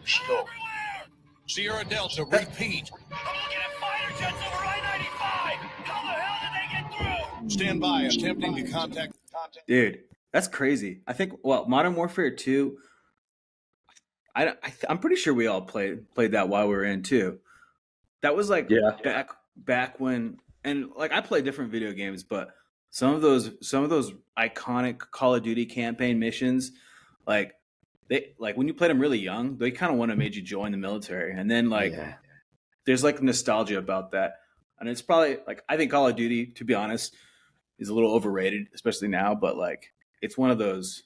Scope. Sierra Delta, repeat. I'm looking at fighter jets over I-95. How the hell did they get through? Stand by, attempting to contact. Dude, that's crazy. I think, Modern Warfare 2, I'm pretty sure we all played that while we were in too. That was like back when, and like I play different video games, but some of those iconic Call of Duty campaign missions, like when you played them really young, they kind of want to made you join the military, and then there's like nostalgia about that, and it's probably like I think Call of Duty, to be honest, is a little overrated, especially now, but like it's one of those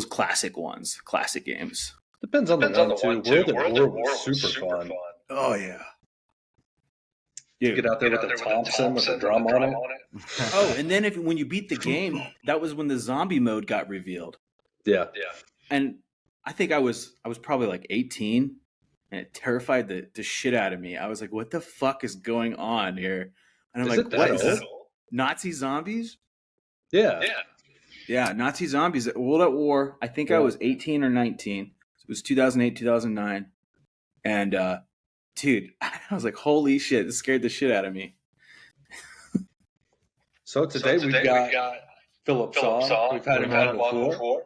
classic games. Depends on the one too. World at War was super fun. Oh yeah. You get out there with the Thompson with the drum on it. Oh, and then when you beat the game, that was when the zombie mode got revealed. Yeah. And I think I was probably like 18, and it terrified the shit out of me. I was like, what the fuck is going on here? And I'm like, what is this? Nazi zombies? Yeah. Yeah, Nazi zombies at World at War. I think I was 18 or 19. It was 2008, 2009. And dude, I was like, holy shit, this scared the shit out of me. So today we've got Philip on. We've had him on before.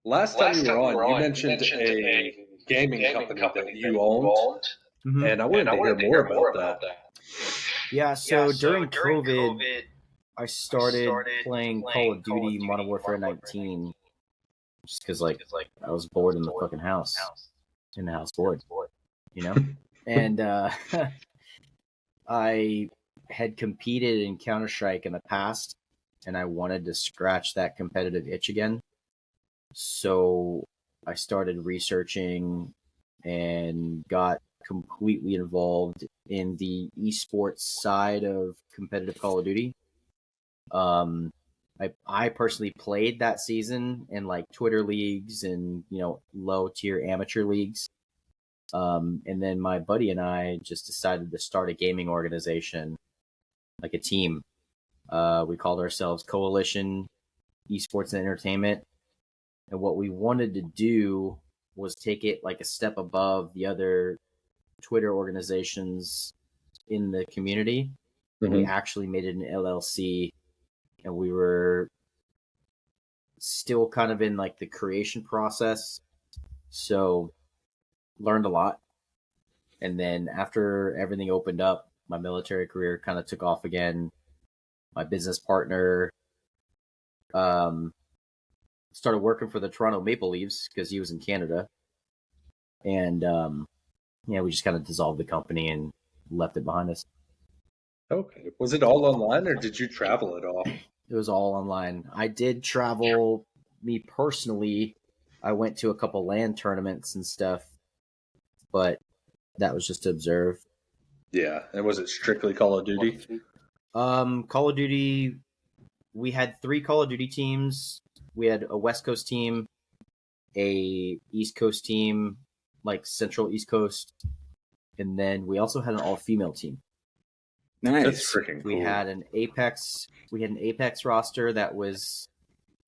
Last time you were on, you mentioned a gaming company that you owned. Mm-hmm. And I wanted to hear more about that. Yeah, so during COVID, I started playing Call of Duty Modern Warfare 19 just because, like, I was bored in the fucking house. In the house bored, you know? And I had competed in Counter-Strike in the past, and I wanted to scratch that competitive itch again. So I started researching and got completely involved in the esports side of competitive Call of Duty. I personally played that season in like Twitter leagues and, you know, low tier amateur leagues. And then my buddy and I just decided to start a gaming organization, like a team. We called ourselves Coalition Esports and Entertainment. And what we wanted to do was take it like a step above the other Twitter organizations in the community. Mm-hmm. We actually made it an LLC, and we were still kind of in like the creation process. So learned a lot. And then after everything opened up, my military career kind of took off again. My business partner started working for the Toronto Maple Leafs because he was in Canada. And we just kind of dissolved the company and left it behind us. Okay. Was it all online, or did you travel at all? It was all online. I did travel. Me personally, I went to a couple LAN tournaments and stuff, but that was just to observe. Yeah. And was it strictly Call of Duty? Call of Duty, we had 3 Call of Duty teams. We had a West Coast team, a East Coast team, like Central East Coast, and then we also had an all-female team. Nice. That's freaking cool. We had an Apex roster that was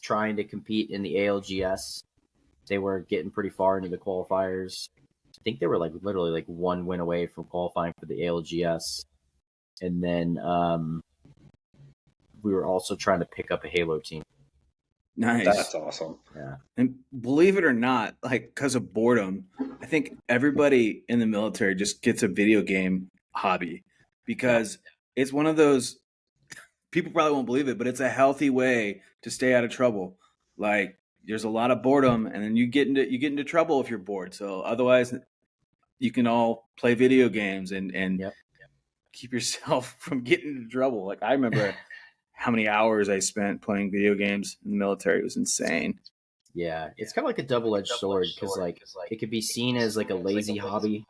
trying to compete in the ALGS. They were getting pretty far into the qualifiers. I think they were like literally like 1 win away from qualifying for the ALGS. And then we were also trying to pick up a Halo team. Nice. That's awesome. Yeah. And believe it or not, like because of boredom, I think everybody in the military just gets a video game hobby because it's one of those, people probably won't believe it, but it's a healthy way to stay out of trouble. Like there's a lot of boredom, and then you get into trouble if you're bored. So otherwise you can all play video games and keep yourself from getting into trouble. Like I remember how many hours I spent playing video games in the military. It was insane. Yeah, it's kind of like a double-edged sword because like it could be seen as like a lazy hobby,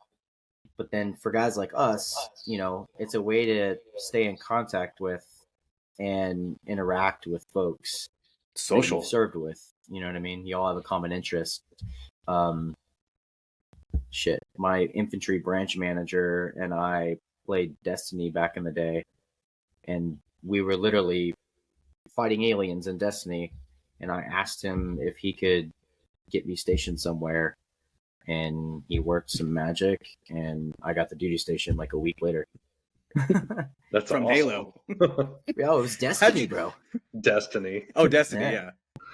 but then for guys like us, you know, it's a way to stay in contact with and interact with folks, social, you've served with. You know what I mean? You all have a common interest. My infantry branch manager and I played Destiny back in the day, and we were literally fighting aliens in Destiny, and I asked him if he could get me stationed somewhere, and he worked some magic, and I got the duty station like a week later. That's From awesome. Halo. Yo, it was Destiny, bro. Destiny. Oh, Destiny, Yeah. yeah.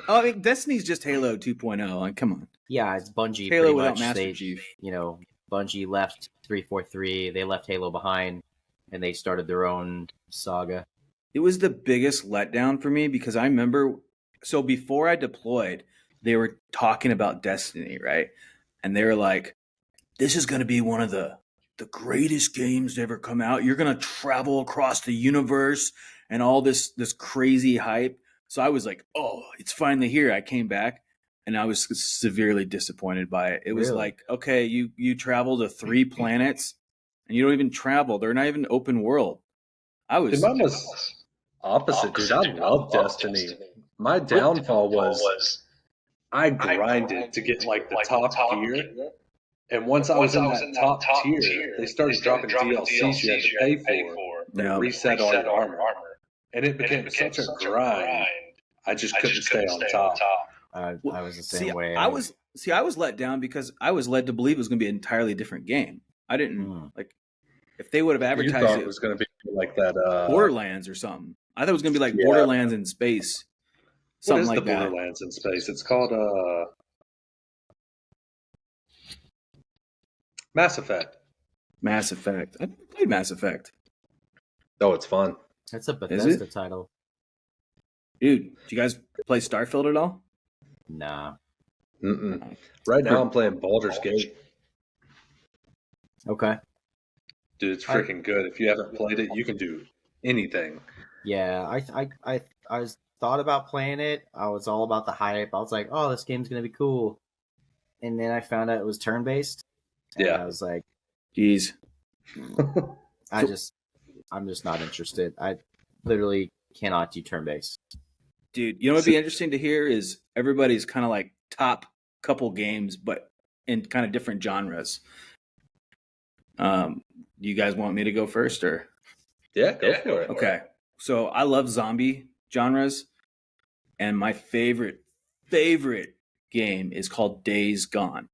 Oh, I mean, Destiny's just Halo 2.0. Like, come on. Yeah, it's Bungie. Halo pretty without much. Master They, Chief. Bungie left 343. They left Halo behind, and they started their own saga. It was the biggest letdown for me because I remember. So before I deployed, they were talking about Destiny, right? And they were like, "This is going to be one of the greatest games to ever come out. You're going to travel across the universe and all this crazy hype." So I was like, "Oh, it's finally here." I came back and I was severely disappointed by it. It was Really? like, okay, you travel to 3 planets and you don't even travel. They're not even open world. I was Dude, mine was opposite, dude. I love Destiny. My downfall was I grinded to get like the top gear. And once I was in that top tier, they started dropping DLCs you had to pay for Yeah. and reset all your armor. And it became such a grind. I just couldn't stay on top. I was the same way. I was let down because I was led to believe it was going to be an entirely different game. I didn't like if they would have You advertised thought it it was going to be like that. Borderlands or something. I thought it was going to be like Yeah. Borderlands in space, What something is like the that. Borderlands in space? It's called Mass Effect. Mass Effect. I played Mass Effect, Oh, it's fun. That's a Is Bethesda it? title. dude. Do you guys play Starfield at all? Nah. Mm-mm. Right now, I'm playing Baldur's Gate. Okay. Dude, it's freaking good. If you haven't played it, you can do anything. Yeah, I was thought about playing it. I was all about the hype. I was like, oh, this game's gonna be cool. And then I found out it was turn based. Yeah. I was like, Jeez. I'm just not interested. I literally cannot do turn based. Dude, you know what'd be interesting to hear is everybody's kind of like top couple games, but in kind of different genres. You guys want me to go first or? Yeah, go for it. Okay. So I love zombie genres, and my favorite game is called Days Gone.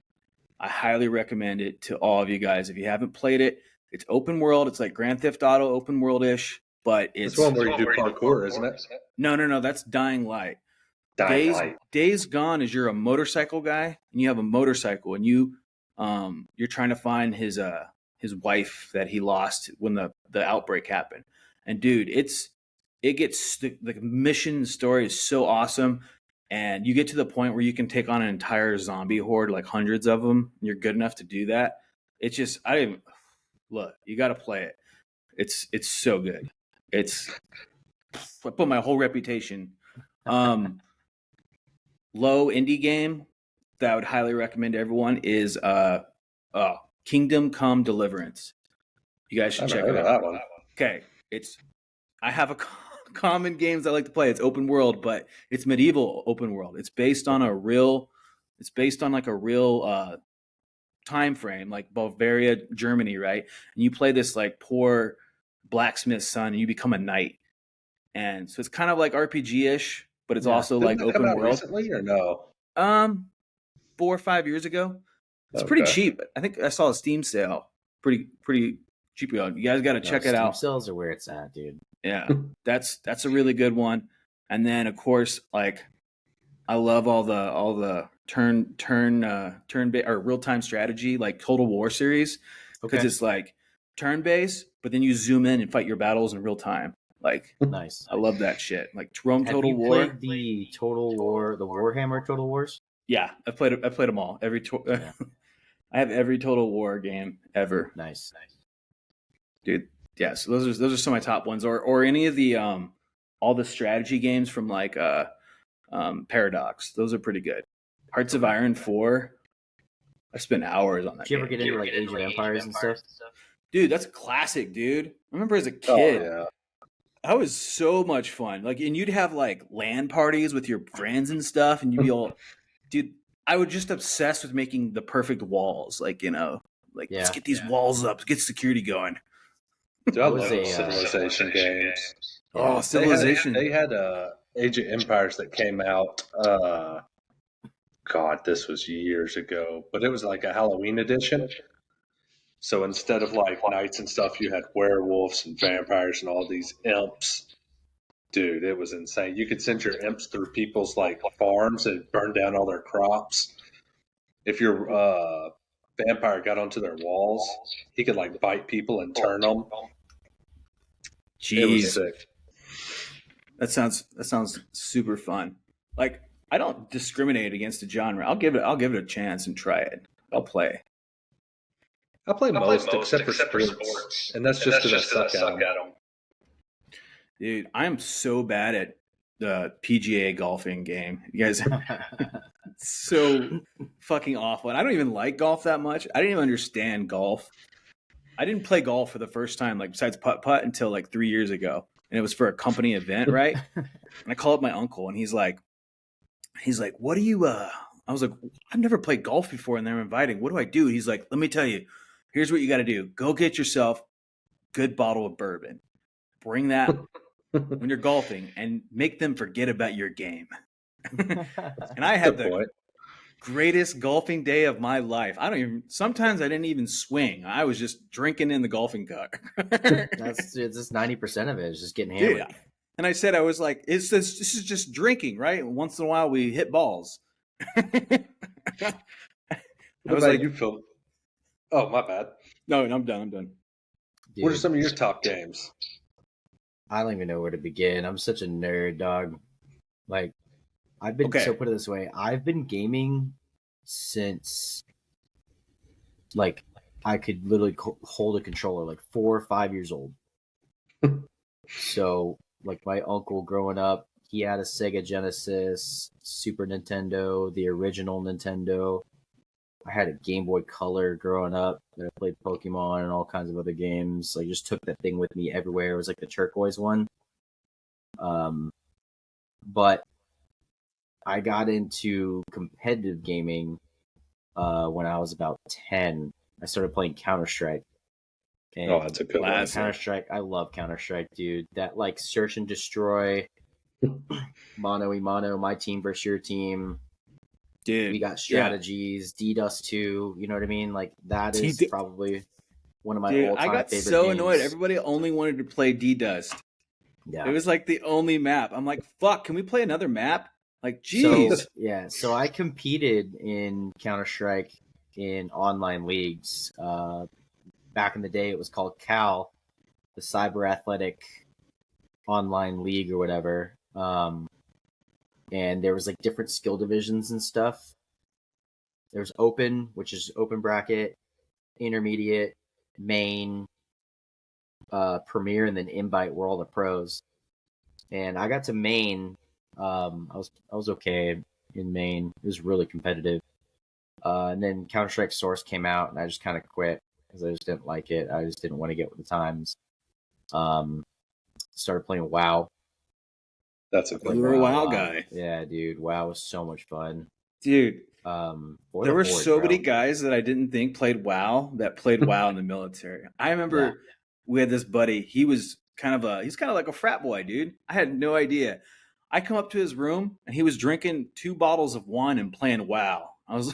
I highly recommend it to all of you guys. If you haven't played it, it's open world. It's like Grand Theft Auto open world-ish, but it's It's one where you do parkour, isn't it? No, that's Dying Light. Dying Light. Days Gone is you're a motorcycle guy and you have a motorcycle and you're trying to find his wife that he lost when the outbreak happened. And dude, the mission story is so awesome, and you get to the point where you can take on an entire zombie horde, like hundreds of them. And you're good enough to do that. It's just you got to play it. It's so good. I put my whole reputation. Low indie game that I would highly recommend to everyone is Kingdom Come Deliverance. You guys should check it out. That one. Okay, I have a common games I like to play. It's open world, but it's medieval open world. It's based on like a real time frame, like Bavaria, Germany, right? And you play this like poor blacksmith's son, and you become a knight. And so it's kind of like RPG-ish, but it's also like Didn't that come open out world. recently or no? 4 or 5 years ago. It's pretty cheap. I think I saw a Steam sale. Pretty cheap. You guys got to check it out. Steam sales are where it's at, dude. Yeah, that's a really good one. And then of course, like I love all the turn or real time strategy, like Total War series, because it's like turn based, but then you zoom in and fight your battles in real time. Like Nice. I love that shit. Like Rome Have Total you War. played the Total War, the Warhammer Total Wars? Yeah, I played them all. Yeah. I have every Total War game ever. Nice. Dude. Yeah, so those are some of my top ones, or any of the all the strategy games from like Paradox. Those are pretty good. Hearts of Iron 4. I spent hours on that. Did you ever get into like Age of Empires and stuff? Dude, that's a classic, dude. I remember as a kid, Oh, yeah. that was so much fun. Like, and you'd have like LAN parties with your friends and stuff, and you'd be all, dude. I would just obsess with making the perfect walls. Like, let's get these walls up, get security going. Dude, I love Civilization games. Oh, Civilization. They had Age of Empires that came out God, this was years ago, but it was like a Halloween edition. So instead of like knights and stuff, you had werewolves and vampires and all these imps. Dude, it was insane. You could send your imps through people's like farms and burn down all their crops. If your vampire got onto their walls, he could like bite people and turn them. Jeez. It was sick. That sounds super fun. Like, I don't discriminate against a genre. I'll give it a chance and try it. I'll play. I play most except for sports. And that's just because I suck at them. Dude, I am so bad at the PGA golfing game. You guys so fucking awful. And I don't even like golf that much. I didn't even understand golf. I didn't play golf for the first time, like besides putt-putt, until like 3 years ago. And it was for a company event, right? And I call up my uncle and he's like, what do you, I was like, I've never played golf before and they're inviting. What do I do? He's like, let me tell you, here's what you got to do. Go get yourself a good bottle of bourbon. Bring that when you're golfing and make them forget about your game. And I had the greatest golfing day of my life. Sometimes I didn't even swing. I was just drinking in the golfing cart. It's just 90% of it is just getting hammered. Dude, and I said, I was like, this is just drinking, right? Once in a while we hit balls. I was like, you feel. Oh, my bad. No, I'm done. Dude, what are some of your top games? I don't even know where to begin. I'm such a nerd, dog. Like, I've been, so put it this way, I've been gaming since, like, I could literally hold a controller, like 4 or 5 years old. So, like, my uncle growing up, he had a Sega Genesis, Super Nintendo, the original Nintendo. I had a Game Boy Color growing up that I played Pokemon and all kinds of other games. Like, just took that thing with me everywhere. It was like the turquoise one. But I got into competitive gaming when I was about 10. I started playing Counter-Strike. And that's a good one. Counter-Strike, I love Counter-Strike, dude. That, like, search and destroy, mano-y-mano, my team versus your team. Dude, we got strategies, DDoS 2, you know what I mean? Like, that is probably one of my all-time favorite games. I got so annoyed. Everybody only wanted to play DDoS. Yeah. It was like the only map. I'm like, fuck, can we play another map? Like, geez. So I competed in Counter-Strike in online leagues. Back in the day, it was called CAL, the Cyber Athletic Online League or whatever. And there was like different skill divisions and stuff. There's open, which is open bracket, intermediate, main, premier, and then invite were all the pros. And I got to main. I was okay in main. It was really competitive. And then Counter-Strike Source came out, and I just kind of quit because I just didn't like it. I just didn't want to get with the times. Started playing WoW. That's a good You were a WoW guy. Yeah, dude. WoW was so much fun. Dude, there were so many guys that I didn't think played WoW that played WoW in the military. I remember we had this buddy. He's kind of like a frat boy, dude. I had no idea. I come up to his room and he was drinking 2 bottles of wine and playing WoW. I was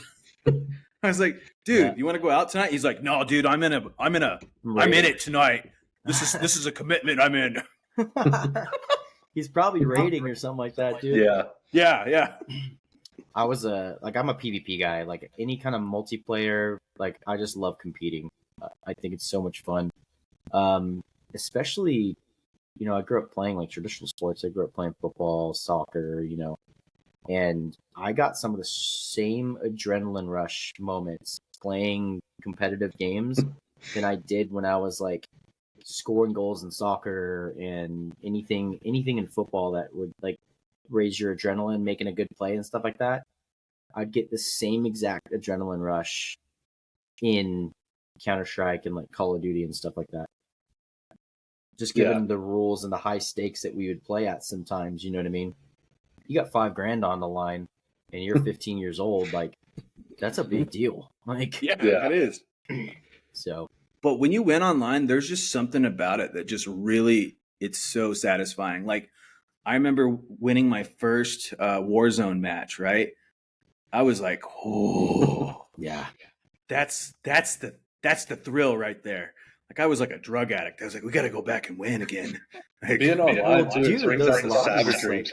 like, dude, you want to go out tonight? He's like, no, dude, I'm in it tonight. This is a commitment I'm in. He's probably raiding or something like that, dude. Yeah. I'm a PvP guy. Like, any kind of multiplayer, like, I just love competing. I think it's so much fun. Especially, you know, I grew up playing like traditional sports. I grew up playing football, soccer, you know, and I got some of the same adrenaline rush moments playing competitive games than I did when I was like scoring goals in soccer and anything in football that would like raise your adrenaline, making a good play and stuff like that. I'd get the same exact adrenaline rush in Counter-Strike and like Call of Duty and stuff like that. Just given the rules and the high stakes that we would play at sometimes, you know what I mean? You got $5,000 on the line and you're 15 years old, like that's a big deal. Like, it is. So, but when you win online, there's just something about it that just really, it's so satisfying. Like, I remember winning my first Warzone match, right? I was like, oh, Yeah. that's the thrill right there. Like I was like a drug addict. I was like, we got to go back and win again. Like, Being online too, dude, it brings those out the lobbies, savagery.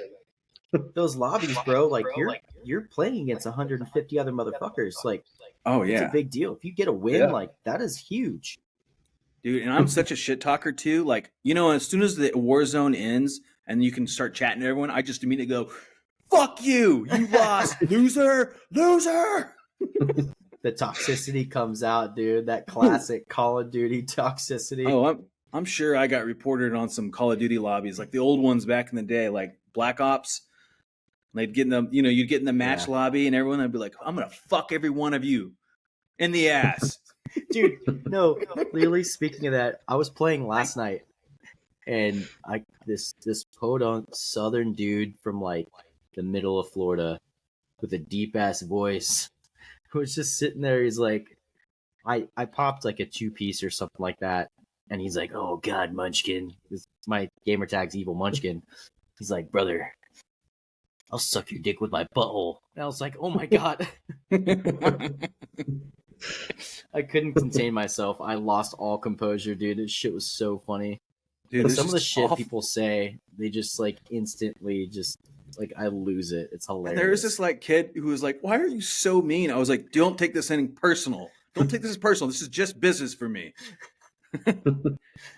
those lobbies, bro, like you're playing against 150 other motherfuckers. Like, oh it's a yeah, big deal. If you get a win, Yeah. like that is huge. dude. And I'm such a shit talker too. Like, you know, as soon as the war zone ends and you can start chatting to everyone, I just immediately go, fuck you, you lost, loser. The toxicity comes out, dude. That classic Call of Duty toxicity. Oh, I'm sure I got reported on some Call of Duty lobbies, like the old ones back in the day, like Black Ops. They'd get in the, you know, you'd get in the match lobby, and everyone would be like, "I'm gonna fuck every one of you in the ass." Dude, no, literally speaking of that, I was playing last night, and this podunk southern dude from like the middle of Florida with a deep ass voice was just sitting there. He's like, I popped like a 2-piece or something like that, and he's like, "Oh God, Munchkin." My gamer tag's Evil Munchkin. He's like, "Brother, I'll suck your dick with my butthole." And I was like, "Oh my God." I couldn't contain myself. I lost all composure, dude. This shit was so funny. Dude, But it's some of the just shit awful. people say, they just like instantly just like I lose it. It's hilarious. And there was this like kid who was like, "Why are you so mean?" I was like, "Don't take this anything personal. Don't take this as personal. This is just business for me."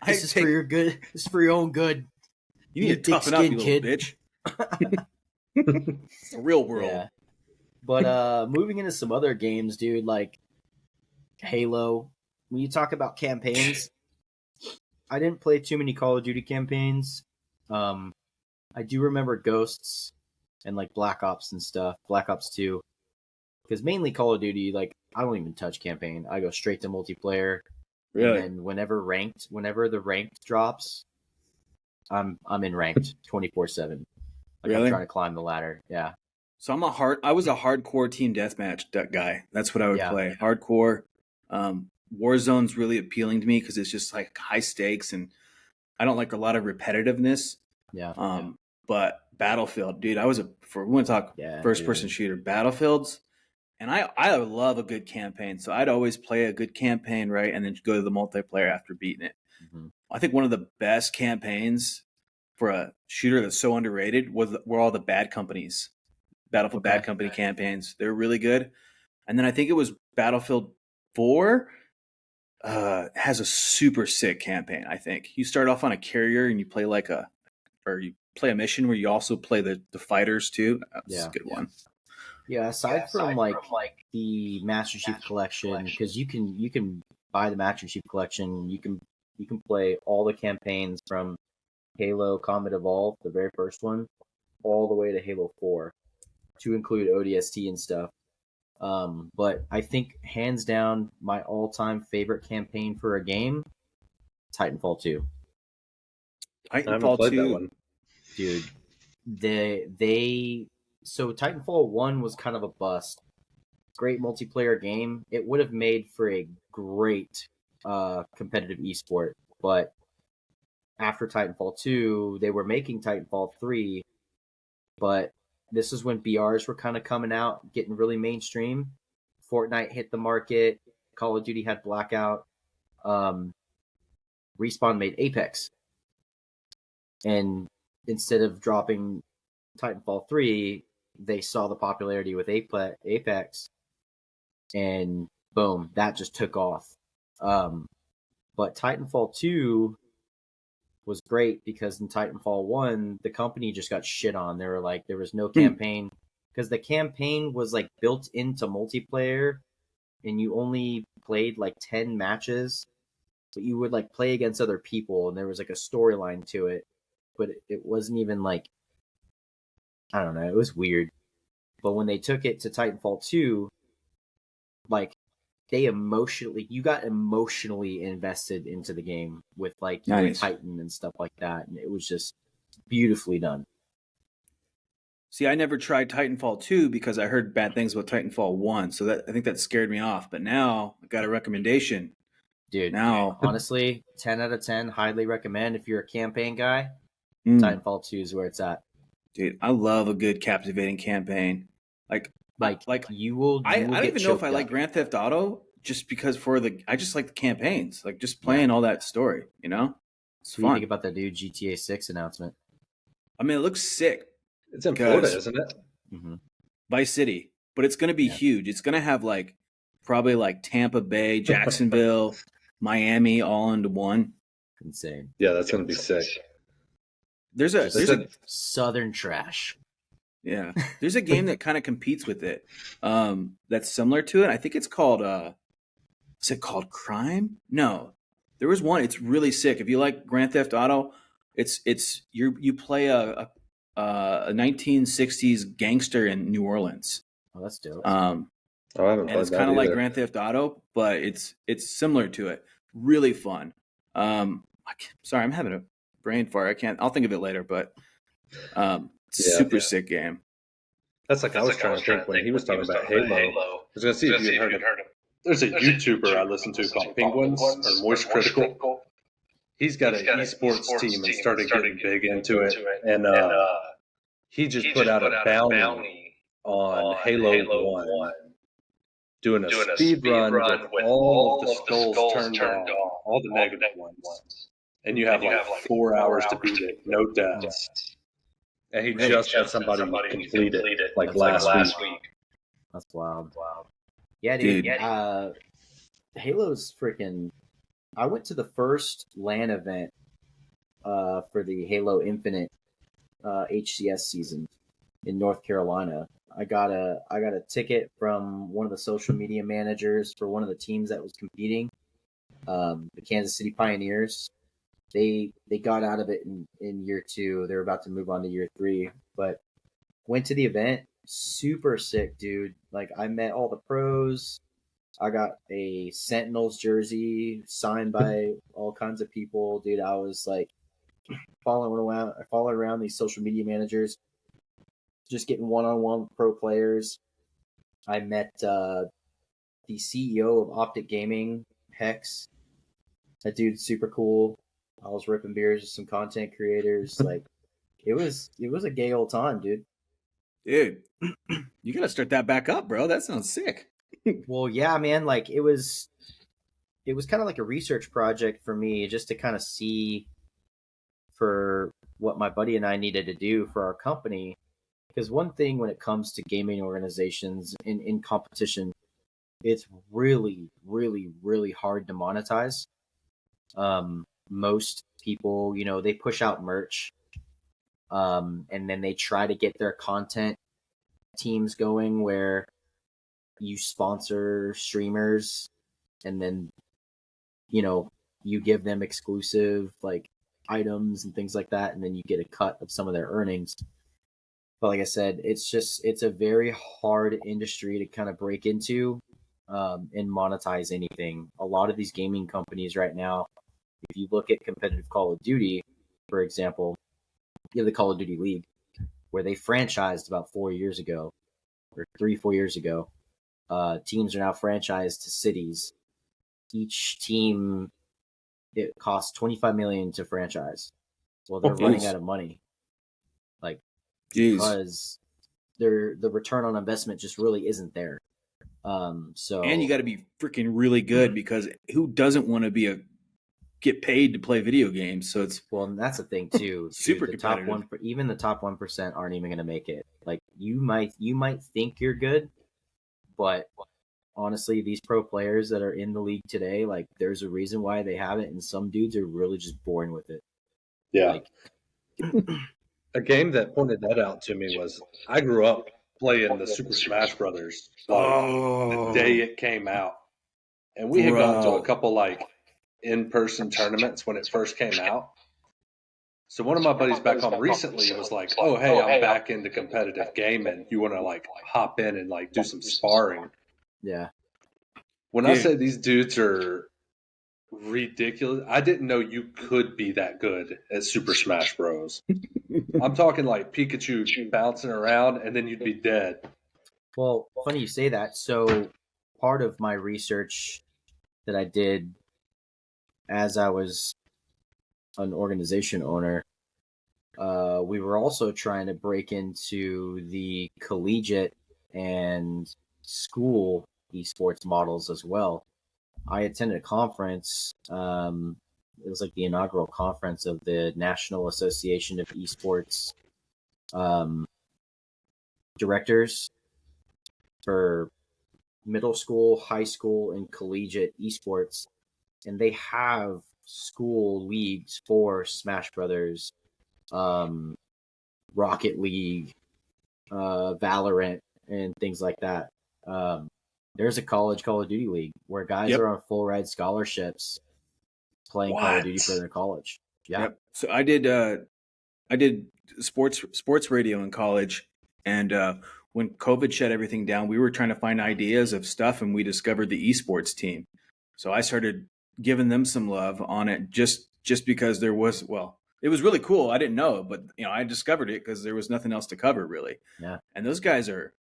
This is for your good. This is for your own good. You need to toughen up, you little bitch. It's the real world. Yeah. But moving into some other games, dude, like Halo. When you talk about campaigns, I didn't play too many Call of Duty campaigns. I do remember Ghosts and like Black Ops and stuff, Black Ops 2. Because mainly Call of Duty, like I don't even touch campaign. I go straight to multiplayer. Really? And then whenever the ranked drops, I'm in ranked 24/7. Like Really? I'm trying to climb the ladder. Yeah. So I was a hardcore team deathmatch guy. That's what I would play. Hardcore. Warzone's really appealing to me because it's just like high stakes, and I don't like a lot of repetitiveness. Yeah. But Battlefield, dude, we want to talk first person shooter. Battlefields, and I love a good campaign. So I'd always play a good campaign, right, and then go to the multiplayer after beating it. Mm-hmm. I think one of the best campaigns for a shooter that's so underrated were all the Bad Companies. Battlefield Bad Company campaigns. They're really good. And then I think it was Battlefield 4 has a super sick campaign, I think. You start off on a carrier and you play you play a mission where you also play the fighters too. That's a good one. Yeah, aside from like the Master Chief Collection, because you can buy the Master Chief Collection, you can play all the campaigns from Halo Combat Evolved, the very first one, all the way to Halo 4, to include ODST and stuff. But I think hands down my all-time favorite campaign for a game, Titanfall 2. Titanfall 2, dude. So Titanfall 1 was kind of a bust. Great multiplayer game. It would have made for a great competitive esport, but after Titanfall 2, they were making Titanfall 3, but this is when BRs were kind of coming out, getting really mainstream. Fortnite hit the market. Call of Duty had Blackout. Respawn made Apex. And instead of dropping Titanfall 3, they saw the popularity with Apex. And boom, that just took off. But Titanfall 2 was great because in Titanfall 1, the company just got shit on. They were like, there was no campaign because the campaign was like built into multiplayer and you only played like 10 matches, but you would like play against other people and there was like a storyline to it, but it wasn't even like, I don't know, it was weird. But when they took it to Titanfall 2, like you got emotionally invested into the game with like your Titan and stuff like that, and it was just beautifully done. See, I never tried Titanfall 2 because I heard bad things about Titanfall 1, so I think that scared me off. But now I got a recommendation. Dude, honestly, 10 out of 10, highly recommend if you're a campaign guy. Titanfall 2 is where it's at. Dude, I love a good captivating campaign. Like Like you will. I get don't even know if I choked like up. Grand Theft Auto just because I just like the campaigns, like just playing all that story. You know, it's What do you fun. think about that new GTA 6 announcement? I mean, it looks sick. It's in Florida, isn't it? Mm-hmm. Vice City, but it's going to be huge. It's going to have like probably like Tampa Bay, Jacksonville, Miami all into one. Insane. Yeah, that's going to be sick. There's a Southern trash. Yeah, there's a game that kind of competes with it. That's similar to it. I think it's called. Is it called Crime? No, there was one. It's really sick. If you like Grand Theft Auto, it's you play a 1960s gangster in New Orleans. Oh, that's dope. I haven't And played it's that kind of like either. Grand Theft Auto, but it's similar to it. Really fun. Sorry, I'm having a brain fart. I can't. I'll think of it later. But super sick game. That's like I was trying to think when he was talking about Halo. I was going to see if you had heard of. There's a YouTuber I listen to called Penguins or Moist Critical. He's got an esports team and started getting big into it, and he just put out a bounty on Halo 1, doing a speed run with all of the skulls turned off, all the negative ones, and you have like 4 hours to beat it, no deaths. And he just had somebody complete it like last week. That's wild. Yeah, dude. Halo's freaking. I went to the first LAN event for the Halo Infinite HCS season in North Carolina. I got a ticket from one of the social media managers for one of the teams that was competing, the Kansas City Pioneers. They got out of it in year 2. They're about to move on to year 3, but went to the event. Super sick, dude. Like, I met all the pros. I got a Sentinels jersey signed by all kinds of people, dude. I was like following around these social media managers, just getting one-on-one with pro players. I met the CEO of Optic Gaming, Hex. That dude's super cool. I was ripping beers with some content creators. Like, it was a gay old time, dude. Dude, you gotta start that back up, bro. That sounds sick. Well, yeah, man. Like, it was kind of like a research project for me, just to kind of see for what my buddy and I needed to do for our company. Because one thing when it comes to gaming organizations in competition, it's really, really, really hard to monetize. Most people, they push out merch, and then they try to get their content teams going where you sponsor streamers, and then you give them exclusive like items and things like that, and then you get a cut of some of their earnings. But like I said, it's a very hard industry to kind of break into and monetize anything. A lot of these gaming companies right now, if you look at competitive Call of Duty, for example, you have the Call of Duty League, where they franchised about 4 years ago, or 3-4 years ago. Teams are now franchised to cities. Each team, it costs $25 million to franchise. Well, they're running out of money, like, because the return on investment just really isn't there. So, and you got to be freaking really good, because who doesn't want to get paid to play video games? So it's and that's the thing too. Super the competitive. Even the top 1% aren't even going to make it. Like, you might think you're good, but honestly, these pro players that are in the league today, like, there's a reason why they have it, and some dudes are really just born with it. Yeah. A game that pointed that out to me was, I grew up playing the Super Smash Brothers the day it came out, and we had gone to a couple like in-person tournaments when it first came out. So one of my buddies back home recently was like, "Oh, hey, I'm back into competitive gaming. You want to like hop in and like do some sparring?" Yeah. When I say these dudes are ridiculous, I didn't know you could be that good at Super Smash Bros. I'm talking like Pikachu bouncing around and then you'd be dead. Well, funny you say that. So part of my research that I did as I was an organization owner, we were also trying to break into the collegiate and school esports models as well. I attended a conference. It was like the inaugural conference of the National Association of Esports directors for middle school, high school, and collegiate esports. And they have school leagues for Smash Brothers, Rocket League, Valorant, and things like that. There's a college Call of Duty league where guys are on full ride scholarships playing Call of Duty for their college. Yeah. Yep. So I did sports radio in college, and when COVID shut everything down, we were trying to find ideas of stuff, and we discovered the esports team. So I started giving them some love on it, just because there was, well, it was really cool. I didn't know, but I discovered it because there was nothing else to cover really. Yeah. And those guys are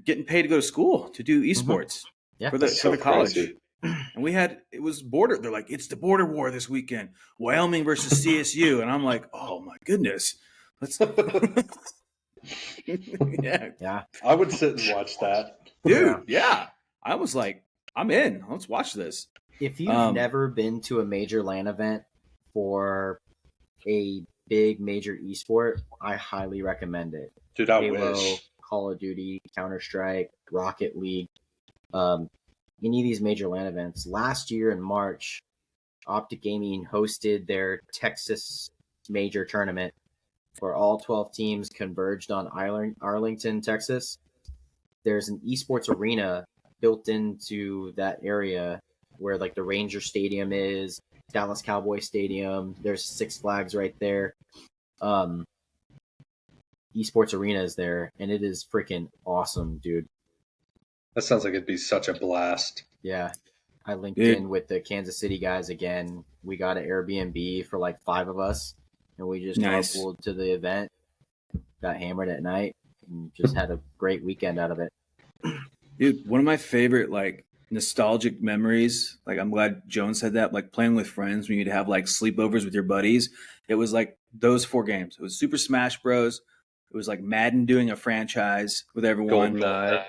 getting paid to go to school to do esports for the college. Crazy. And it was border. They're like, it's the border war this weekend, Wyoming versus CSU. And I'm like, oh my goodness. Let's Yeah. I would sit and watch that. Dude, yeah. I was like, I'm in. Let's watch this. If you've never been to a major LAN event for a big major esport, I highly recommend it. Dude, I Halo, wish. Call of Duty, Counter-Strike, Rocket League, any of these major LAN events. Last year in March, Optic Gaming hosted their Texas major tournament where all 12 teams converged on Arlington, Texas. There's an esports arena built into that area where like the Ranger Stadium is, Dallas Cowboy Stadium. There's Six Flags right there. Esports arena is there, and it is freaking awesome, dude. That sounds like it'd be such a blast. Yeah. I linked in with the Kansas City guys again. We got an Airbnb for like 5 of us, and we just carpooled to the event, got hammered at night, and just had a great weekend out of it. Dude, one of my favorite like nostalgic memories, like I'm glad Joan said that, like playing with friends when you'd have like sleepovers with your buddies. It was like those 4 games. It was Super Smash Bros. It was like Madden doing a franchise with everyone. GoldenEye.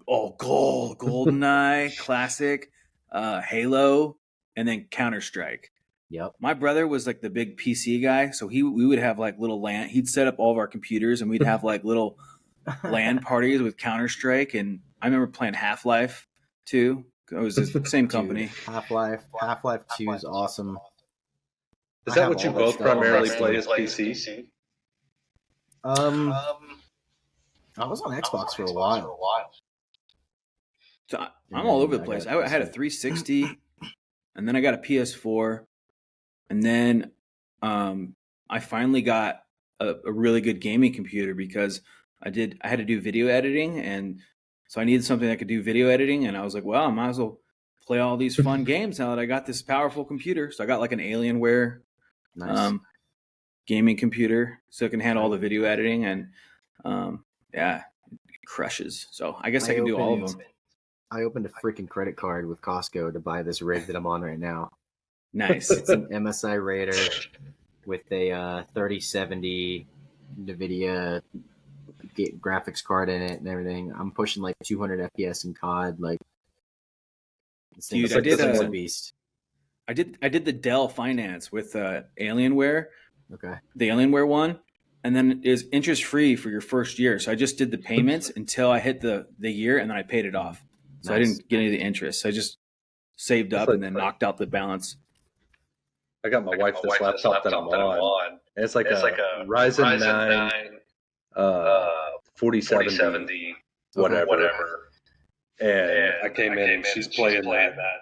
Oh, GoldenEye, classic, Halo, and then Counter-Strike. Yep. My brother was like the big PC guy, so we would have like little LAN. He'd set up all of our computers, and we'd have like little LAN parties with Counter-Strike. And I remember playing Half-Life 2. It was the same company. Half-Life 2 is awesome. Is that what you both primarily play as PC? I was on Xbox for a while. So I'm all over the place. I had a 360, and then I got a PS4, and then I finally got a really good gaming computer because I had to do video editing, and so I needed something that could do video editing, and I was like, well, I might as well play all these fun games now that I got this powerful computer. So I got like an Alienware gaming computer, so it can handle all the video editing, and it crushes. So I guess I can do all of them. I opened a freaking credit card with Costco to buy this rig that I'm on right now. Nice. It's an MSI Raider with a 3070 NVIDIA graphics card in it and everything. I'm pushing like 200 FPS in COD. Like, dude, I did a beast. I did the Dell Finance with Alienware. Okay. The Alienware one. And then it was interest free for your first year. So I just did the payments until I hit the year, and then I paid it off. So I didn't get any of the interest. So I just saved up and then knocked out the balance. I got my wife this laptop that I'm on. And it's like a Ryzen 9 4070 whatever. And I came in and she's playing that.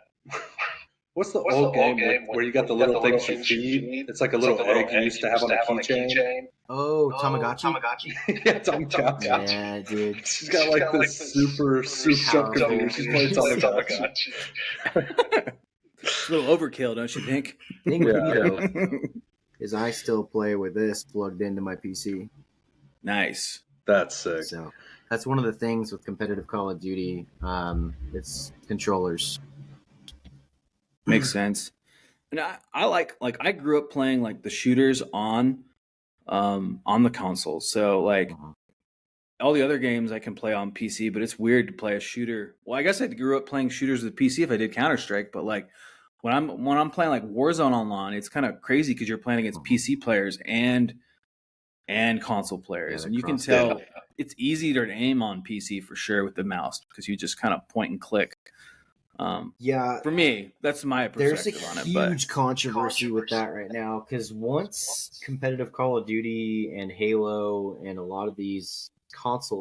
What's the old game where you got the little things you feed? It's like a little egg you used to have on a keychain. Oh, Tamagotchi? Yeah, Tamagotchi. Yeah, dude. She's got like this super souped up computer. She's playing Tamagotchi. It's a little overkill, don't you think? Thing though, is I still play with this plugged into my PC. Nice. That's sick. So that's one of the things with competitive Call of Duty. It's controllers. Makes sense. And I like I grew up playing like the shooters on the console. So like all the other games I can play on PC, but it's weird to play a shooter. Well, I guess I grew up playing shooters with PC if I did Counter-Strike, but like when I'm playing like Warzone online, it's kind of crazy because you're playing against PC players and console players, and you can tell it's easier to aim on PC for sure with the mouse because you just kind of point and click. For me, that's my perspective on it. There's a huge controversy with that right now because once competitive Call of Duty and Halo and a lot of these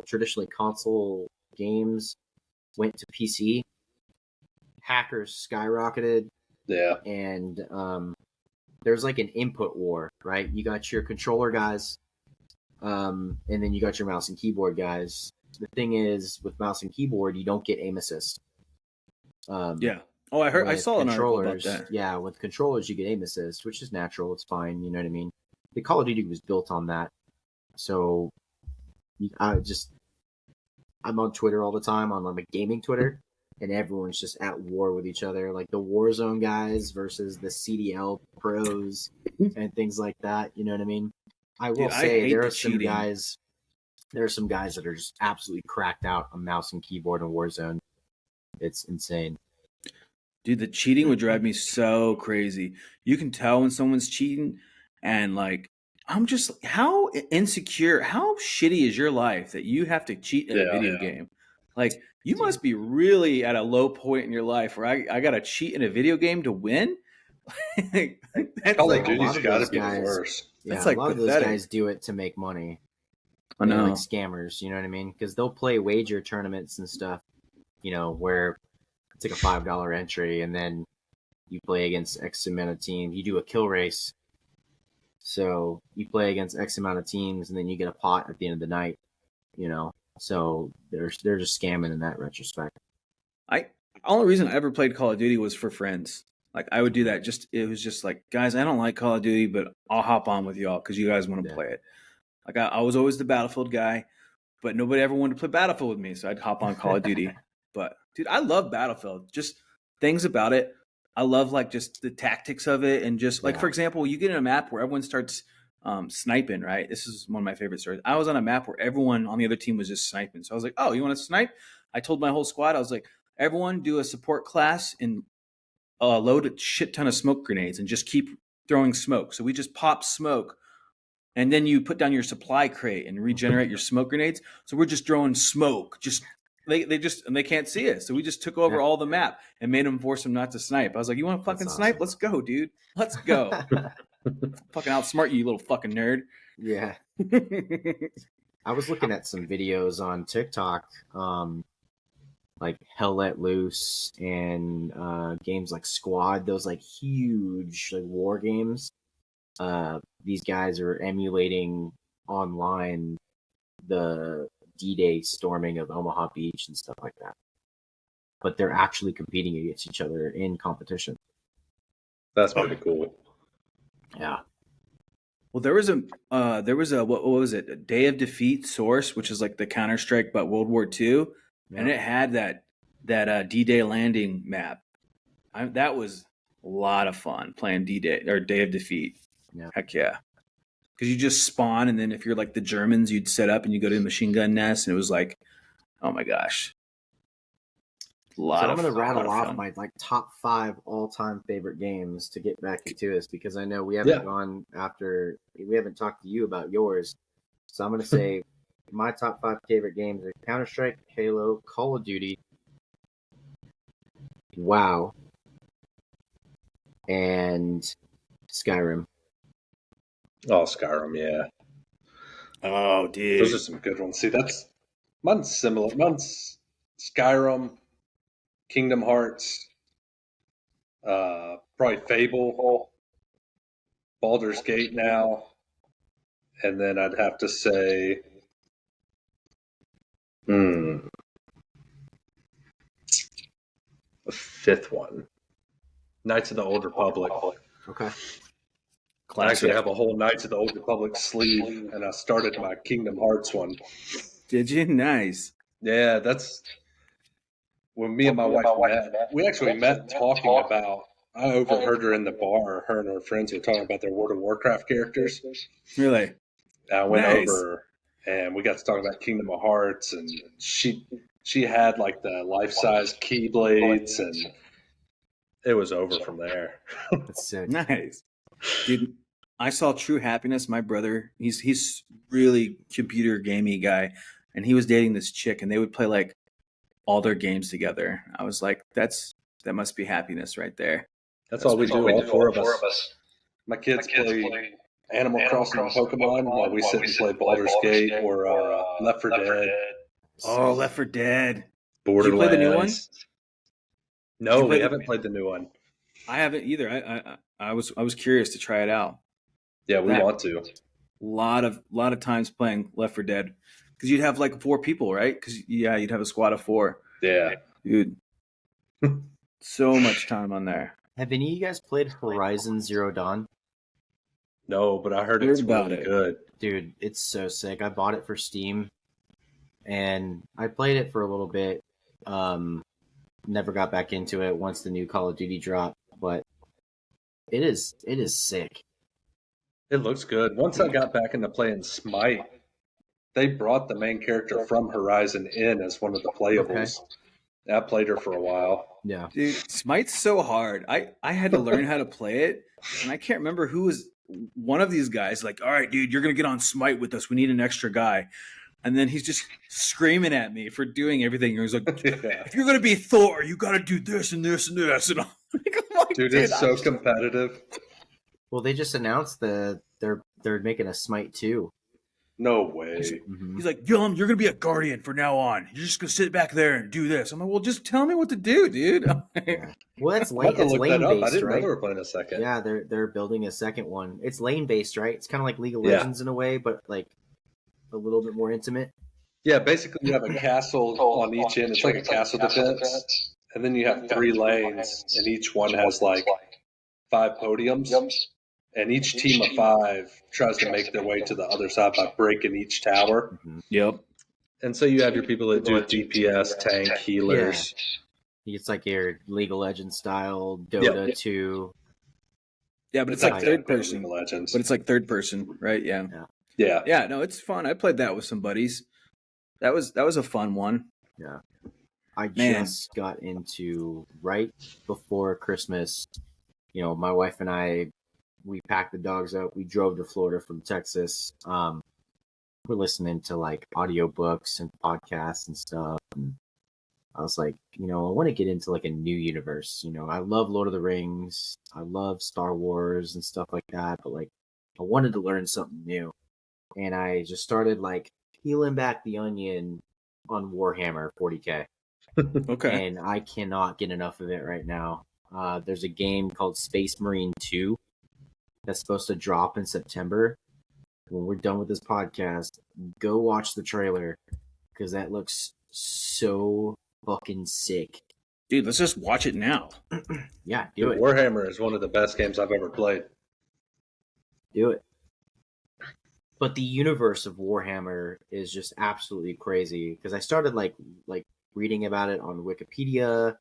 traditionally console games went to PC, hackers skyrocketed. Yeah. And there's like an input war, right? You got your controller guys, and then you got your mouse and keyboard guys. The thing is, with mouse and keyboard, you don't get aim assist. Yeah. Oh, I saw an article about that. Yeah, with controllers, you get aim assist, which is natural. It's fine. You know what I mean? The Call of Duty was built on that. So I'm on Twitter all the time, on like gaming Twitter, and everyone's just at war with each other, like the Warzone guys versus the CDL pros and things like that. You know what I mean? I will say there are some guys that are just absolutely cracked out on mouse and keyboard in Warzone. It's insane. Dude, the cheating would drive me so crazy. You can tell when someone's cheating, and like, I'm just, how insecure, how shitty is your life that you have to cheat in a video game? Like, you must be really at a low point in your life where I got to cheat in a video game to win? Call of Duty's got to be the worst. Yeah, a lot of those guys do it to make money. I know. Like scammers, you know what I mean? Because they'll play wager tournaments and stuff, you know, where it's like a $5 entry, and then you play against X amount of teams. You do a kill race. So you play against X amount of teams, and then you get a pot at the end of the night, you know. So they're just scamming in that retrospect. Only reason I ever played Call of Duty was for friends. Like, I would do that. It was just like, guys, I don't like Call of Duty, but I'll hop on with y'all because you guys want to play it. Like, I was always the Battlefield guy, but nobody ever wanted to play Battlefield with me, so I'd hop on Call of Duty. But dude, I love Battlefield. Just things about it. I love like just the tactics of it, and just like for example, you get in a map where everyone starts sniping. Right, this is one of my favorite stories. I was on a map where everyone on the other team was just sniping. So I was like, "Oh, you want to snipe?" I told my whole squad, I was like, "Everyone, do a support class and load a shit ton of smoke grenades and just keep throwing smoke." So we just pop smoke. And then you put down your supply crate and regenerate your smoke grenades. So we're just throwing smoke. They can't see us. So we just took over all the map and made them force them not to snipe. I was like, you want to fucking snipe? Let's go, dude. Let's go. Fucking outsmart you little fucking nerd. Yeah. I was looking at some videos on TikTok, like Hell Let Loose and games like Squad, those like huge like war games. These guys are emulating online the D-Day storming of Omaha Beach and stuff like that. But they're actually competing against each other in competition. That's pretty cool. Yeah. Well, there was a what was it? A Day of Defeat Source, which is like the Counter-Strike but World War II, and it had that D-Day landing map. That was a lot of fun playing D-Day or Day of Defeat. Yeah. Heck yeah. Because you just spawn, and then if you're like the Germans, you'd set up and you go to a machine gun nest, and it was like, oh my gosh. So I'm going to rattle off my like top 5 all-time favorite games to get back into this, because I know we haven't we haven't talked to you about yours. So I'm going to say my top 5 favorite games are Counter-Strike, Halo, Call of Duty, WoW, and Skyrim. Oh, Skyrim, yeah. Oh, dude. Those are some good ones. See, mine's similar. Mine's Skyrim, Kingdom Hearts, probably Fable, Baldur's Gate now, and then I'd have to say, a 5th one, Knights of the Old Republic. Okay. I actually have a whole Knights of the Old Republic sleeve, and I started my Kingdom Hearts one. Did you? Nice. Yeah, that's when me and my wife met. We actually met talking about, I overheard her in the bar. Her and her friends were talking about their World of Warcraft characters. Really? I went over, and we got to talk about Kingdom of Hearts, and she had like the life-size keyblades, and it was over from there. That's sick. Nice. Dude, I saw True Happiness. My brother, he's really computer gamey guy, and he was dating this chick, and they would play like all their games together. I was like, that must be happiness right there. That's all we do, all four of us. My kids play Animal Crossing and Pokemon while we sit and play Baldur's Gate or Left 4 Dead. Oh, Left 4 Dead. Borderlands. Did you play the new one? No, we haven't played the new one. I haven't either. I was curious to try it out. Yeah, we want to. Lot of times playing Left 4 Dead because you'd have like 4 people, right? Because you'd have a squad of 4. Yeah, dude. So much time on there. Have any of you guys played Horizon Zero Dawn? No, but I heard it's about really it. good. Dude, it's so sick. I bought it for Steam, and I played it for a little bit. Never got back into it once the new Call of Duty dropped, but it is sick. It looks good. Once I got back into playing Smite, they brought the main character from Horizon in as one of the playables. I played her for a while. Yeah. Dude, Smite's so hard. I had to learn how to play it, and I can't remember who was one of these guys like, all right, dude, you're going to get on Smite with us. We need an extra guy. And then he's just screaming at me for doing everything. He's like, if you're going to be Thor, you got to do this and this and this. And I'm like, dude, it's so competitive. Well, they just announced that they're making a Smite 2. No way. He's like, you're going to be a guardian from now on. You're just going to sit back there and do this. I'm like, well, just tell me what to do, dude. Well, it's lane based, I didn't know right? they were playing a second. Yeah, they're building a second one. It's lane based, right? It's kind of like League of Legends in a way, but like a little bit more intimate. Yeah, basically you have a castle on each end. It's like a castle defense. And then you have 3 lanes, and each one has like 5 podiums. And each team of 5 tries to make their way to the other side by breaking each tower. Yep. And so you have your people that do DPS, tank, healers. Yeah. It's like your League of Legends style Dota 2. Yeah, but it's like third person. League of Legends. But it's like third person, right? Yeah. Yeah, no, it's fun. I played that with some buddies. That was a fun one. Yeah. I just got into right before Christmas. You know, my wife and I, we packed the dogs up. We drove to Florida from Texas. We're listening to like audiobooks and podcasts and stuff. And I was like, you know, I want to get into like a new universe. You know, I love Lord of the Rings. I love Star Wars and stuff like that. But like, I wanted to learn something new. And I just started like peeling back the onion on Warhammer 40K. Okay. And I cannot get enough of it right now. There's a game called Space Marine 2 that's supposed to drop in September. When we're done with this podcast, go watch the trailer because that looks so fucking sick. Dude, let's just watch it now. Yeah, do it. Warhammer is one of the best games I've ever played. Do it. But the universe of Warhammer is just absolutely crazy because I started like reading about it on Wikipedia,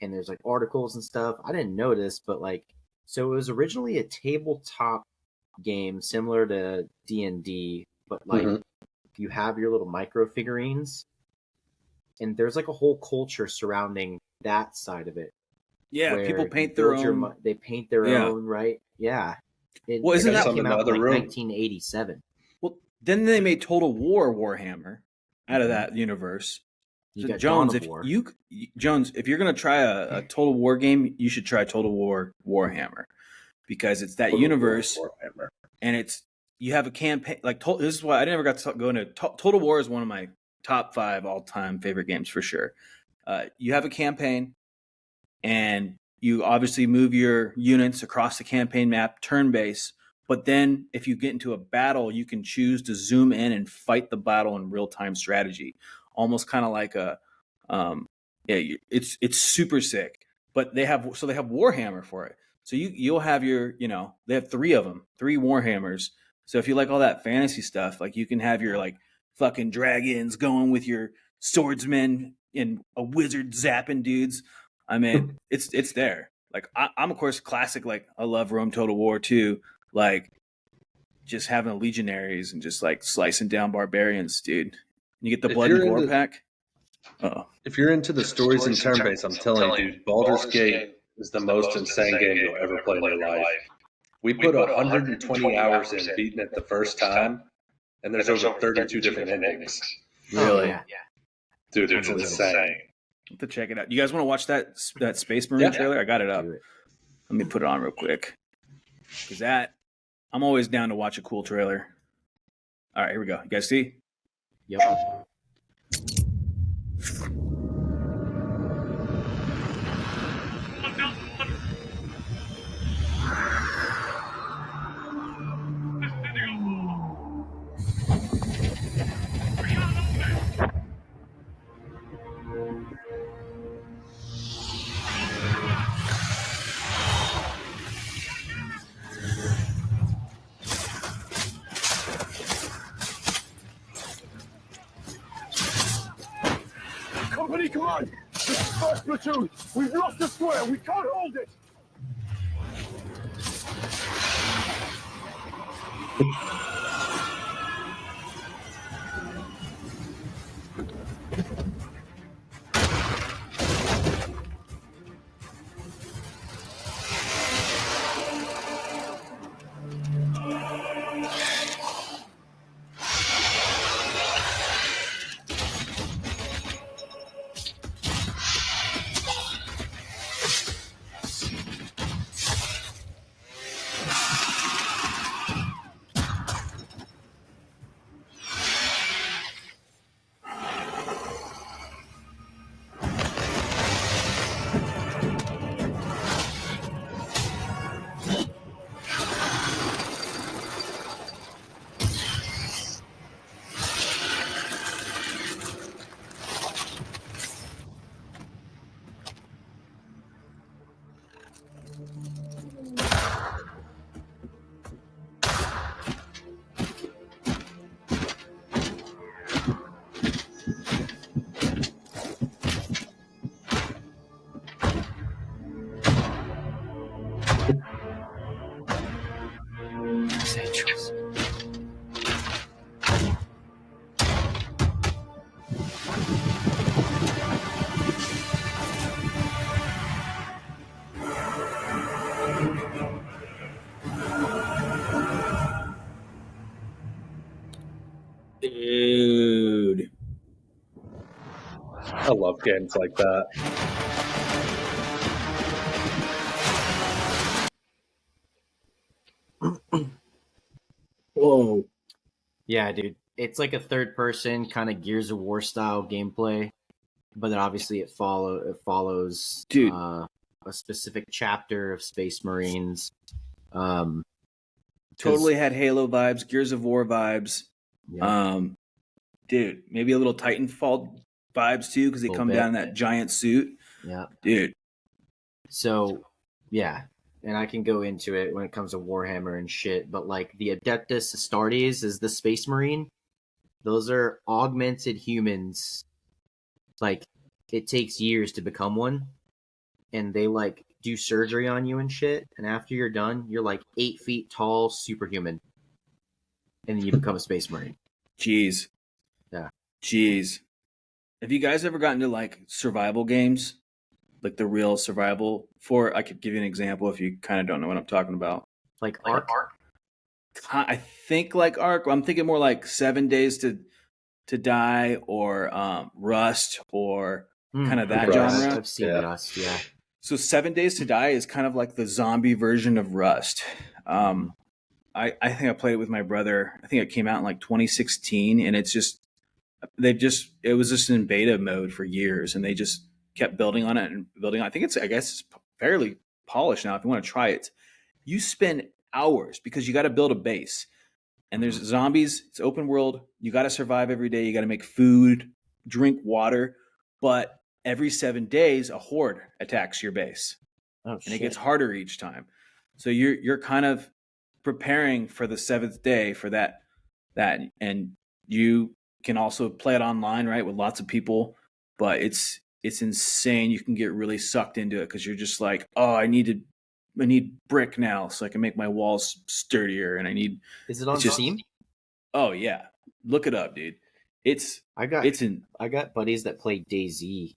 and there's like articles and stuff. I didn't know this, but like, so it was originally a tabletop game similar to D&D, but like you have your little micro figurines, and there's like a whole culture surrounding that side of it. Yeah, people paint their own. They paint their own, right? Yeah. Well, isn't that came out in like room? 1987? Well, then they made Total War Warhammer out of that universe. So Jones, if you're gonna try a Total War game, you should try Total War Warhammer because it's that universe, and you have a campaign. Like this is why I never got to go into Total War is one of my top 5 all-time favorite games for sure. You have a campaign, and you obviously move your units across the campaign map, turn-based. But then if you get into a battle, you can choose to zoom in and fight the battle in real-time strategy. Almost kind of like it's super sick. But they have Warhammer for it. So you'll have they have 3 of them, 3 Warhammers. So if you like all that fantasy stuff, like you can have your like fucking dragons going with your swordsmen and a wizard zapping dudes. I mean, it's there. Like I'm of course classic. Like I love Rome Total War too. Like just having legionaries and just like slicing down barbarians, dude. You get the If blood and you're gore into- pack. Oh, If you're into the stories and turn-based, I'm telling you, dude, Baldur's Gate is the most insane game you'll ever play in your life. We put 120 hours in beating it the first time, and there's over 32 different endings. really? Yeah. Dude, it's insane. I have to check it out. You guys want to watch that Space Marine trailer? I got it up. Do it. Let me put it on real quick. Because I'm always down to watch a cool trailer. All right, here we go. You guys see? Yep. Company command! This is first platoon! We've lost the square! We can't hold it! Dude. I love games like that. Whoa. Yeah, dude. It's like a third person kind of Gears of War style gameplay, but then obviously it follows Dude. A specific chapter of Space Marines. Totally had Halo vibes, Gears of War vibes. Yeah. Dude, maybe a little Titanfall vibes too, because they Little come bit. down in that giant suit. Yeah. Dude. So, yeah. And I can go into it when it comes to Warhammer and shit, but like the Adeptus Astartes is the Space Marine. Those are augmented humans. Like, it takes years to become one. And they like do surgery on you and shit. And after you're done, you're like 8 feet tall, superhuman. And then you become a Space Marine. Jeez. Yeah. Jeez. Have you guys ever gotten to like survival games? Like the real survival? I could give you an example if you kind of don't know what I'm talking about. Like Ark. I think like Ark. I'm thinking more like 7 Days to Die or Rust or kind of that Rust. genre. I've seen Rust, yeah. So 7 Days to Die is kind of like the zombie version of Rust. I think I played it with my brother. I think it came out in like 2016, and it was just in beta mode for years, and they just kept building on it and building on it. I guess it's fairly polished now. If you want to try it, you spend hours because you got to build a base, and there's zombies. It's open world. You got to survive every day. You got to make food, drink water, but every 7 days, a horde attacks your base, and it gets harder each time. So you're kind of preparing for the 7th day for that, and you can also play it online, right, with lots of people. But it's insane. You can get really sucked into it because you're just like, oh, I need to brick now so I can make my walls sturdier, and I need. Is it on It's just- Steam? Oh yeah, look it up, dude. I got buddies that play DayZ.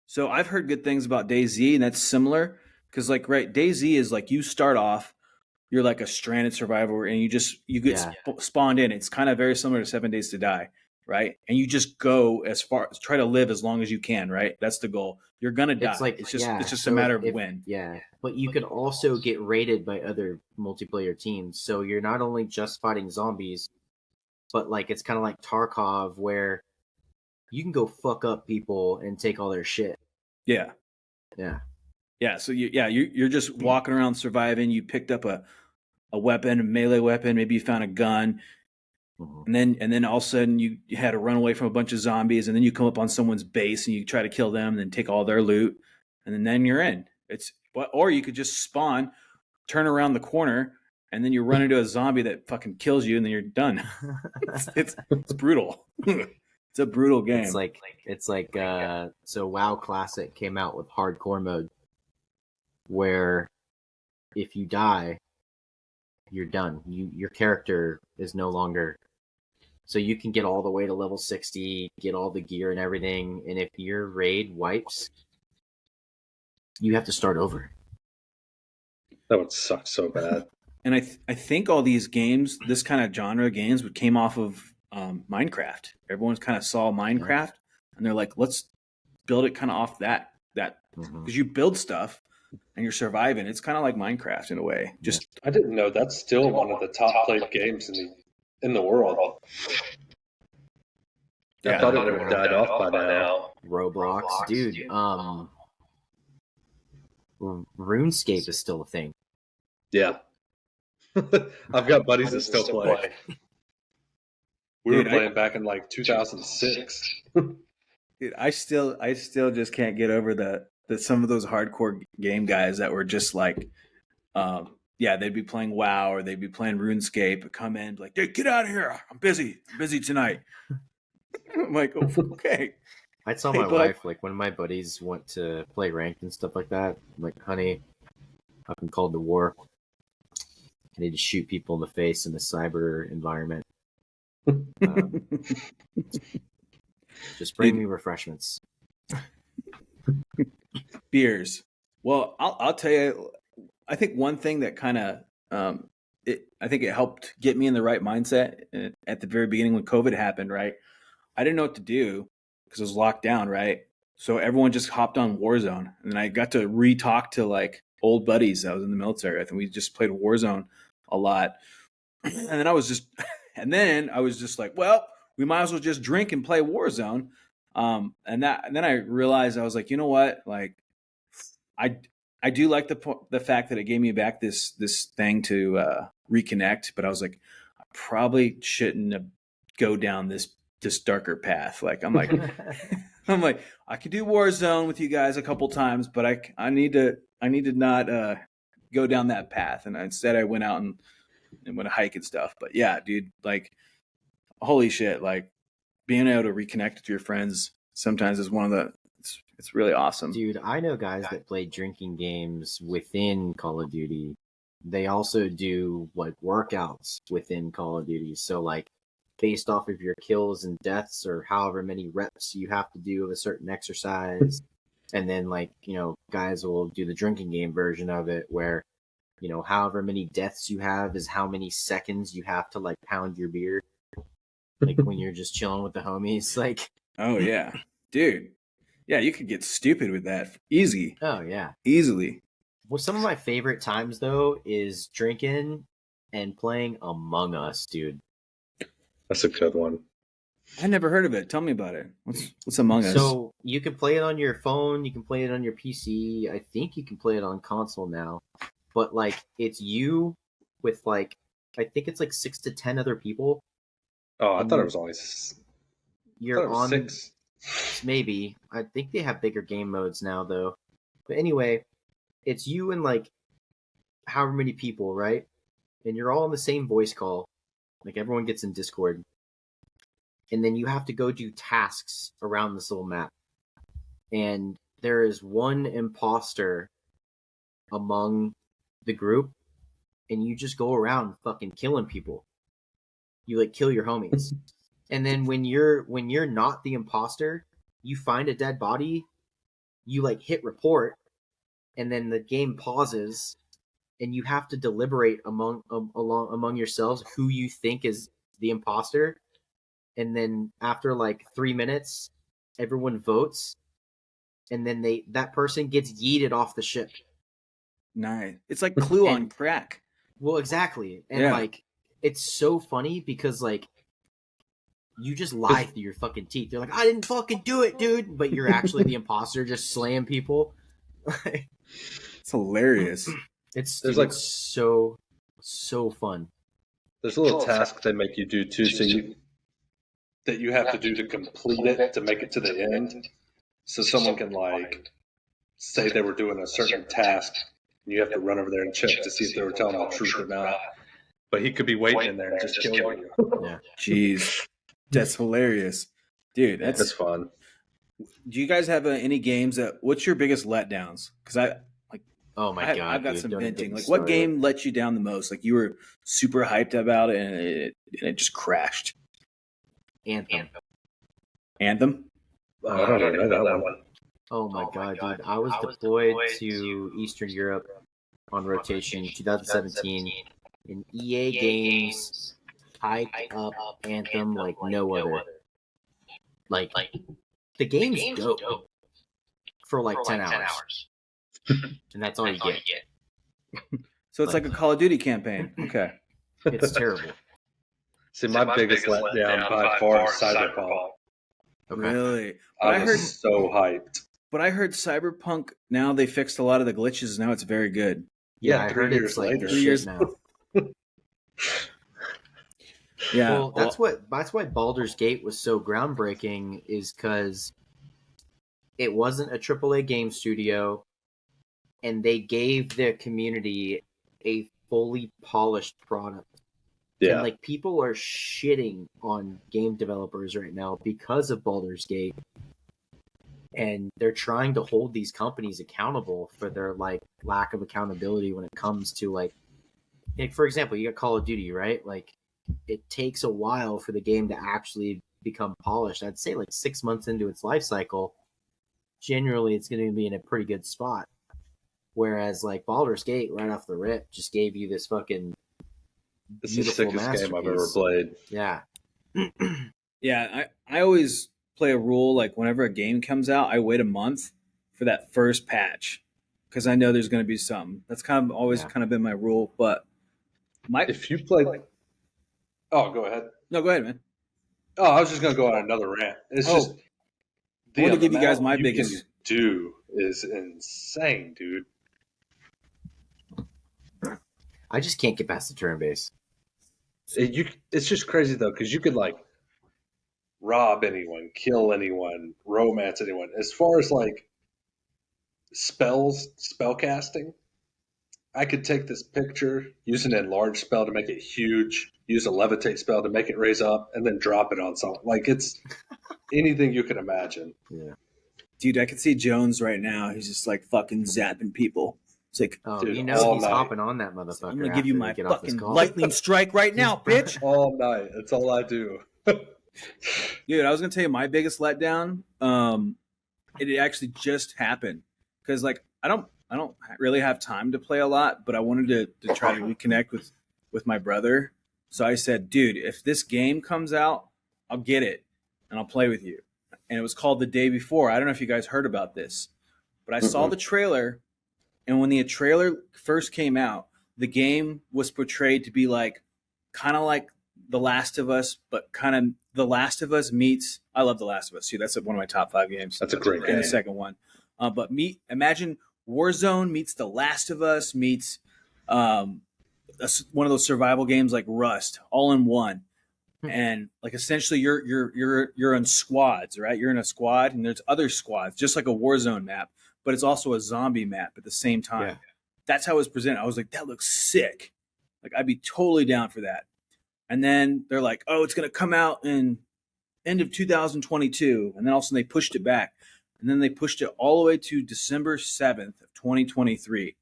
So I've heard good things about DayZ, and that's similar because DayZ is like you start off, you're like a stranded survivor, and you get spawned in. It's kind of very similar to 7 Days to Die, right? And you just go try to live as long as you can, right? That's the goal. You're gonna die. It's just a matter of when. Yeah, but you can also get raided by other multiplayer teams. So you're not only just fighting zombies, but like it's kind of like Tarkov, where you can go fuck up people and take all their shit. Yeah. So you're just walking around surviving. You picked up a weapon, a melee weapon. Maybe you found a gun, and then all of a sudden you had to run away from a bunch of zombies, and then you come up on someone's base and you try to kill them, and then take all their loot, and then you're in. Or you could just spawn, turn around the corner, and then you run into a zombie that fucking kills you, and then you're done. it's brutal. It's a brutal game. It's like so WoW Classic came out with hardcore mode, where if you die, you're done. Your character is no longer. So you can get all the way to level 60, get all the gear and everything, and if your raid wipes, you have to start over. That would suck so bad. And I think all these games, this kind of genre of games, came off of Minecraft. Everyone's kind of saw Minecraft, and they're like, let's build it kind of off that because you build stuff and you're surviving. It's kind of like Minecraft in a way. Just I didn't know that's still one of the top played games in the world. I thought it would have died off by now. Roblox, dude. RuneScape is still a thing. Yeah. I've got buddies that still play. We were playing back in like 2006. Dude, I still just can't get over that some of those hardcore game guys that were just like, they'd be playing WoW or they'd be playing RuneScape, come in like, hey, get out of here! I'm busy tonight. I'm like, oh, okay. I tell my wife, like, when my buddies want to play ranked and stuff like that, I'm like, honey, I've been called to war. I need to shoot people in the face in the cyber environment. Just bring me refreshments. Beers. Well, I'll tell you, I think one thing that kind of, I think it helped get me in the right mindset at the very beginning when COVID happened, right? I didn't know what to do because it was locked down, right? So everyone just hopped on Warzone, and then I got to re-talk to like old buddies that was in the military. I think we just played Warzone a lot, and then I was just like, well, we might as well just drink and play Warzone. And then I realized, I was like, you know what? Like, I do like the fact that it gave me back this thing to reconnect, but I was like, I probably shouldn't go down this darker path. Like, I'm like, I could do Warzone with you guys a couple times, but I need to not go down that path. And instead I went out and went a hike and stuff. But yeah, dude, like, holy shit, like being able to reconnect with your friends sometimes is one of the, it's really awesome. Dude, I know guys that play drinking games within Call of Duty. They also do like workouts within Call of Duty. So like based off of your kills and deaths or however many reps you have to do of a certain exercise. And then like, you know, guys will do the drinking game version of it where, you know, however many deaths you have is how many seconds you have to like pound your beer. Like when you're just chilling with the homies, like. Oh yeah, dude. Yeah, you could get stupid with that. Easy. Oh yeah. Easily. Well, some of my favorite times though is drinking and playing Among Us, dude. That's a good one. I never heard of it. Tell me about it. What's Among Us? So you can play it on your phone, you can play it on your PC. I think you can play it on console now. But like it's you with like I think it's like 6 to 10 other people. Oh, I thought it was only you're on 6. Maybe. I think they have bigger game modes now though. But anyway, it's you and like however many people, right? And you're all in the same voice call. Like everyone gets in Discord. And then you have to go do tasks around this little map. And there is one imposter among the group and you just go around fucking killing people. You like kill your homies. And then when you're not the imposter, you find a dead body, you like hit report, and then the game pauses and you have to deliberate among yourselves who you think is the imposter. And then after like 3 minutes, everyone votes, and then that person gets yeeted off the ship. Nice. It's like Clue on crack. Well, exactly. And like, it's so funny because like, you just lie through your fucking teeth. You're like, I didn't fucking do it, dude. But you're actually the imposter, just slaying people. It's hilarious. It's so fun. There's a little task they make you do too, that you have to do to complete it to make it to the end. So someone can like say they were doing a certain task, and you have to run over there and check to see if they were telling the truth or not. But he could be waiting in there and just killing you. Yeah. Jeez, that's hilarious, dude. That's fun. Do you guys have any games that? What's your biggest letdowns? Because oh my god, I've got dude, some don't venting. even Like, start what game let you down the most? Like, you were super hyped about it, and it just crashed. Anthem. I don't even know that one. Oh my god, dude. I was deployed to Eastern Europe on rotation 2017, and EA Games hyped up Anthem like no other. Like, the game's dope for like 10 hours. And that's all you get. So it's like a Call of Duty campaign. Okay. It's terrible. See, my biggest letdown by far is Cyberpunk. Okay. Really? I was so hyped. But I heard Cyberpunk, now they fixed a lot of the glitches. Now it's very good. Yeah, I heard it's like 3 shit years now. Yeah. Well, that's why Baldur's Gate was so groundbreaking, is because it wasn't a AAA game studio, and they gave their community a fully polished product. Yeah. And like, people are shitting on game developers right now because of Baldur's Gate. And they're trying to hold these companies accountable for their like lack of accountability when it comes to like for example, you got Call of Duty, right? Like, it takes a while for the game to actually become polished. I'd say like 6 months into its life cycle, generally it's going to be in a pretty good spot. Whereas like Baldur's Gate, right off the rip, just gave you this fucking It's the sickest game I've ever played. Yeah. Yeah, I always play a rule, like whenever a game comes out, I wait a month for that first patch because I know there's going to be something. That's kind of always kind of been my rule. But if you play, oh, go ahead. No, go ahead, man. Oh, I was just going to go on another rant. It's just I want to give you guys my biggest. Do is insane, dude. I just can't get past the turn base. It's just crazy though, because you could like rob anyone, kill anyone, romance anyone. As far as like spell casting, I could take this picture, use an enlarge spell to make it huge, use a levitate spell to make it raise up, and then drop it on someone. Like, it's anything you can imagine. Yeah. Dude, I can see Jones right now. He's just like fucking zapping people. It's like, dude, you know he's hopping on that motherfucker. I'm gonna give you my fucking lightning strike right now, bitch. All night. That's all I do. Dude, I was gonna tell you my biggest letdown. It actually just happened because like I don't really have time to play a lot, but I wanted to try to reconnect with my brother. So I said, dude, if this game comes out, I'll get it and I'll play with you. And it was called The Day Before. I don't know if you guys heard about this, but I saw the trailer. And when the trailer first came out, the game was portrayed to be like kind of like The Last of Us, but kind of The Last of Us meets. I love The Last of Us too. That's one of my top 5 games. That's a great game. And the second one, but imagine Warzone meets The Last of Us meets one of those survival games like Rust, all in one. And like essentially you're in squads, right? You're in a squad, and there's other squads, just like a Warzone map. But it's also a zombie map at the same time. Yeah. That's how it was presented. I was like, that looks sick. Like, I'd be totally down for that. And then they're like, oh, it's going to come out in end of 2022. And then all of a sudden they pushed it back. And then they pushed it all the way to December 7th of 2023.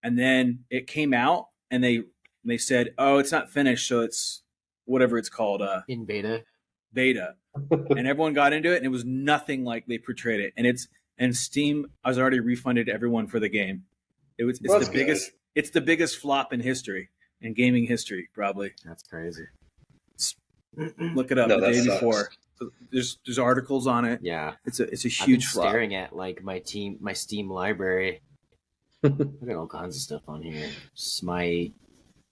And then it came out, and they said, "Oh, it's not finished, so it's whatever it's called, in beta. And everyone got into it, and it was nothing like they portrayed it. And Steam has already refunded everyone for the game. It's That's the biggest. good. It's the biggest flop in history, in gaming history, probably. That's crazy. Look it up No, the that day sucks. before. There's articles on it. Yeah, It's a I've been huge flop. staring at like my Steam library. Look at all kinds of stuff on here: Smite,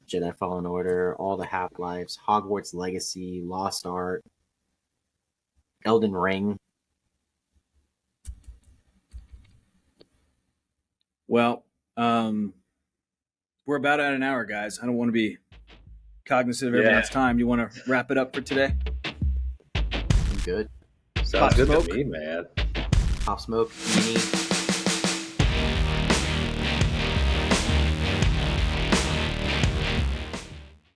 Jedi Fallen Order, all the Half-Lives, Hogwarts Legacy, Lost Art, Elden Ring. Well, we're about at an hour, guys. I don't want to be cognizant of everyone's time. You want to wrap it up for today? I'm good. Sounds Pop good Smoke. to me, man. Pop Smoke, Mini,